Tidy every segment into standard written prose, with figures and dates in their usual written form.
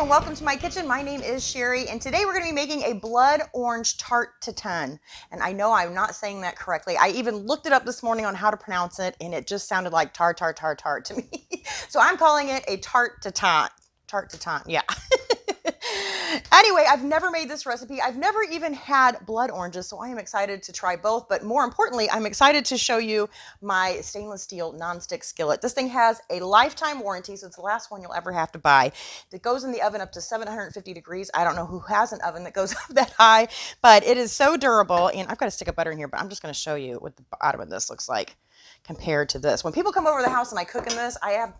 and welcome to my kitchen. My name is Sherry, and today we're going to be making a blood orange tart tatin. And I know I'm not saying that correctly. I even looked it up this morning on how to pronounce it, and it just sounded like tart to me. So I'm calling it a tart tatin. Tart tatin, yeah. Anyway, I've never made this recipe. I've never even had blood oranges, so I am excited to try both. But more importantly, I'm excited to show you my stainless steel nonstick skillet. This thing has a lifetime warranty, so it's the last one you'll ever have to buy. It goes in the oven up to 750 degrees. I don't know who has an oven that goes up that high, but it is so durable. And I've got a stick of butter in here, but I'm just going to show you what the bottom of this looks like compared to this. When people come over to the house and I cook in this, I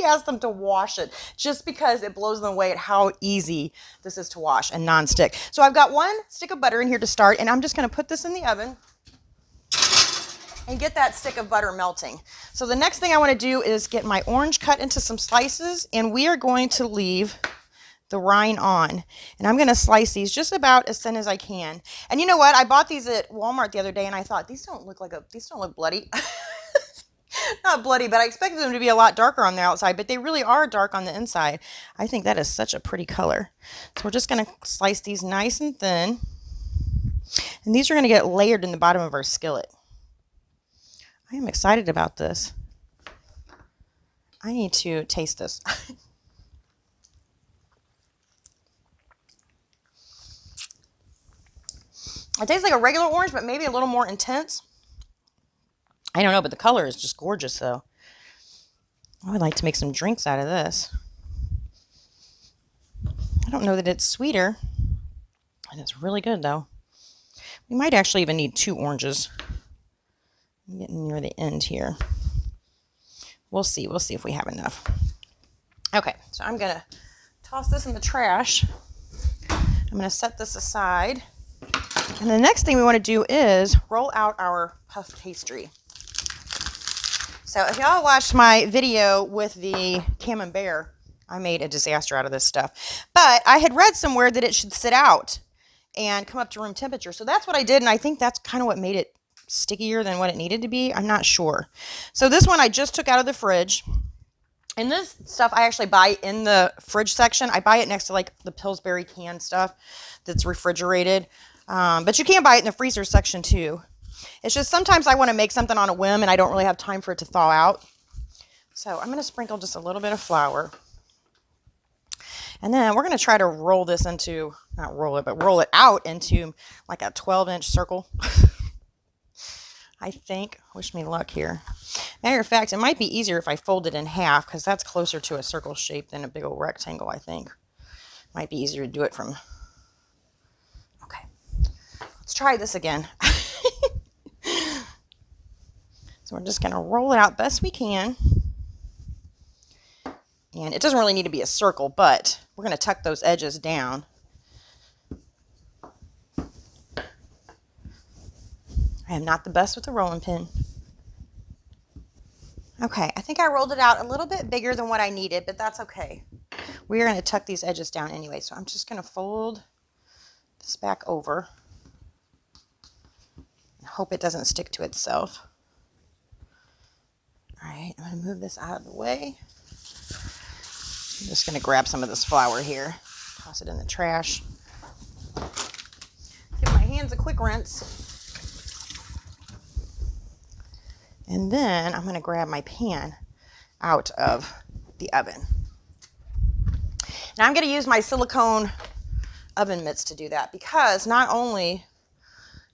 ask them to wash it just because it blows them away at how easy this is to wash and non-stick. So I've got one stick of butter in here to start, and I'm just going to put this in the oven and get that stick of butter melting. So the next thing I want to do is get my orange cut into some slices, and we are going to leave the rind on. And I'm going to slice these just about as thin as I can. And you know what? I bought these at Walmart the other day, and I thought, these don't look bloody. Not bloody, but I expected them to be a lot darker on the outside, but they really are dark on the inside. I think that is such a pretty color. So we're just going to slice these nice and thin. And these are going to get layered in the bottom of our skillet. I am excited about this. I need to taste this. It tastes like a regular orange, but maybe a little more intense. I don't know, but the color is just gorgeous, though. I would like to make some drinks out of this. I don't know that it's sweeter, and it's really good, though. We might actually even need 2 oranges. I'm getting near the end here. We'll see. We'll see if we have enough. Okay, so I'm going to toss this in the trash. I'm going to set this aside. And the next thing we want to do is roll out our puff pastry. So if y'all watched my video with the camembert, I made a disaster out of this stuff. But I had read somewhere that it should sit out and come up to room temperature. So that's what I did, and I think that's kind of what made it stickier than what it needed to be. I'm not sure. So this one I just took out of the fridge. And this stuff I actually buy in the fridge section. I buy it next to like the Pillsbury canned stuff that's refrigerated. But you can buy it in the freezer section too. It's just sometimes I want to make something on a whim and I don't really have time for it to thaw out. So I'm going to sprinkle just a little bit of flour. And then we're going to try to roll this into, not roll it, but roll it out into like a 12-inch circle. I think. Wish me luck here. Matter of fact, it might be easier if I fold it in half because that's closer to a circle shape than a big old rectangle, I think. Might be easier to do it from... Okay. Let's try this again. So we're just going to roll it out best we can. And it doesn't really need to be a circle, but we're going to tuck those edges down. I am not the best with the rolling pin. Okay, I think I rolled it out a little bit bigger than what I needed, but that's okay. We are going to tuck these edges down anyway, so I'm just going to fold this back over and hope it doesn't stick to itself. All right, I'm going to move this out of the way. I'm just going to grab some of this flour here, toss it in the trash. Give my hands a quick rinse. And then I'm going to grab my pan out of the oven. Now I'm going to use my silicone oven mitts to do that because not only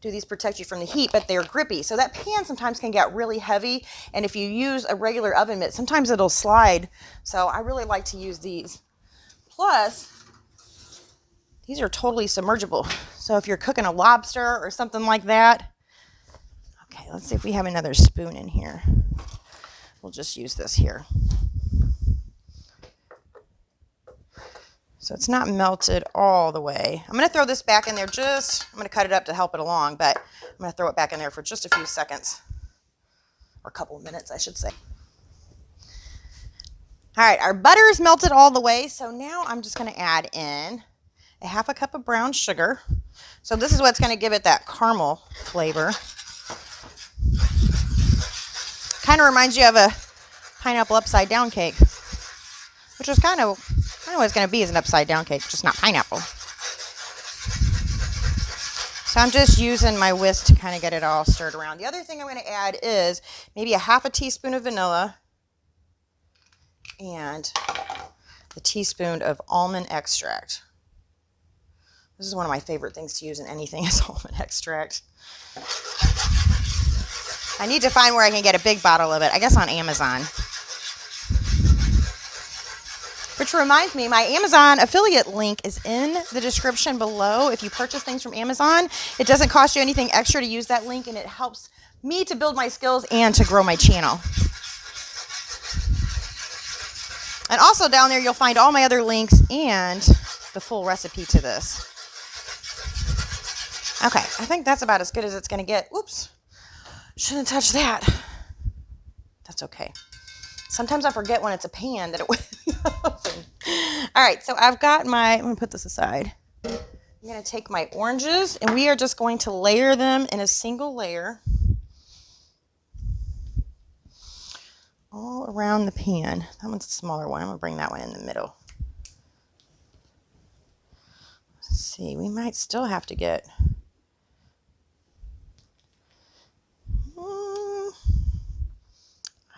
do these protect you from the heat, but they're grippy. So that pan sometimes can get really heavy, and if you use a regular oven mitt, sometimes it'll slide. So I really like to use these. Plus, these are totally submergible. So if you're cooking a lobster or something like that, okay, let's see if we have another spoon in here. We'll just use this here. So it's not melted all the way. I'm going to throw this back in there I'm going to cut it up to help it along, but I'm going to throw it back in there for just a few seconds. Or a couple of minutes, I should say. All right, our butter is melted all the way, so now I'm just going to add in a half a cup of brown sugar. So this is what's going to give it that caramel flavor. Kind of reminds you of a pineapple upside down cake, which was kind of I know what it's going to be is an upside down cake, just not pineapple. So I'm just using my whisk to kind of get it all stirred around. The other thing I'm going to add is maybe a half a teaspoon of vanilla and a teaspoon of almond extract. This is one of my favorite things to use in anything is almond extract. I need to find where I can get a big bottle of it. I guess on Amazon. Which reminds me, my Amazon affiliate link is in the description below. If you purchase things from Amazon, it doesn't cost you anything extra to use that link, and it helps me to build my skills and to grow my channel. And also down there, you'll find all my other links and the full recipe to this. Okay, I think that's about as good as it's going to get. Oops, shouldn't touch that. That's okay. Sometimes I forget when it's a pan that it went in the oven. All right, so I've got I'm going to put this aside. I'm going to take my oranges, and we are just going to layer them in a single layer all around the pan. That one's a smaller one. I'm going to bring that one in the middle. Let's see. We might still have to get...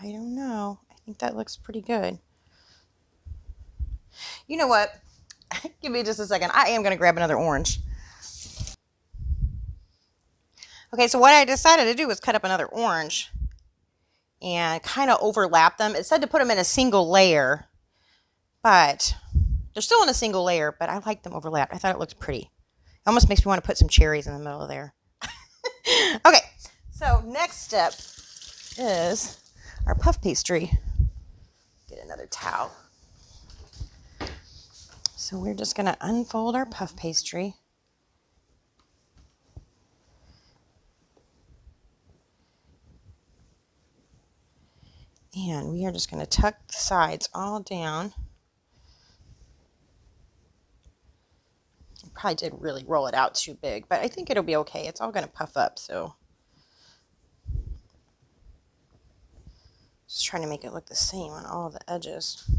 I don't know. I think that looks pretty good. You know what? Give me just a second. I am going to grab another orange. Okay, so what I decided to do was cut up another orange and kind of overlap them. It said to put them in a single layer, but they're still in a single layer, but I like them overlapped. I thought it looked pretty. It almost makes me want to put some cherries in the middle of there. Okay, so next step is our puff pastry. Get another towel. So we're just going to unfold our puff pastry. And we are just going to tuck the sides all down. I probably did really roll it out too big, but I think it'll be okay. It's all going to puff up, so. Just trying to make it look the same on all the edges.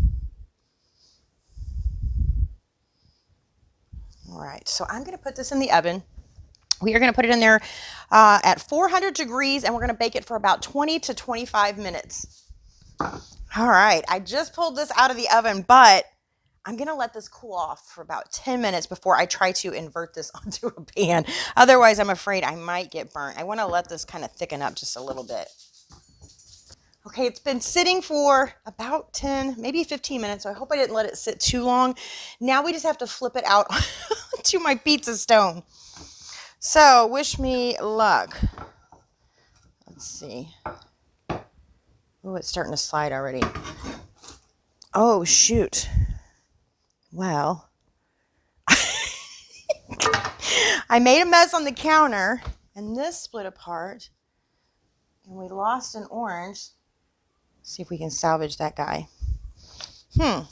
All right, so I'm going to put this in the oven. We are going to put it in there at 400 degrees, and we're going to bake it for about 20 to 25 minutes. All right, I just pulled this out of the oven, but I'm going to let this cool off for about 10 minutes before I try to invert this onto a pan. Otherwise, I'm afraid I might get burnt. I want to let this kind of thicken up just a little bit. Okay, it's been sitting for about 10, maybe 15 minutes, so I hope I didn't let it sit too long. Now we just have to flip it out to my pizza stone. So, wish me luck. Let's see. Oh, it's starting to slide already. Oh, shoot. Well, I made a mess on the counter, and this split apart, and we lost an orange. See if we can salvage that guy. I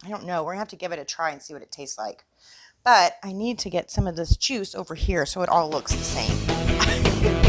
don't know. We're going to have to give it a try and see what it tastes like. But I need to get some of this juice over here so it all looks the same.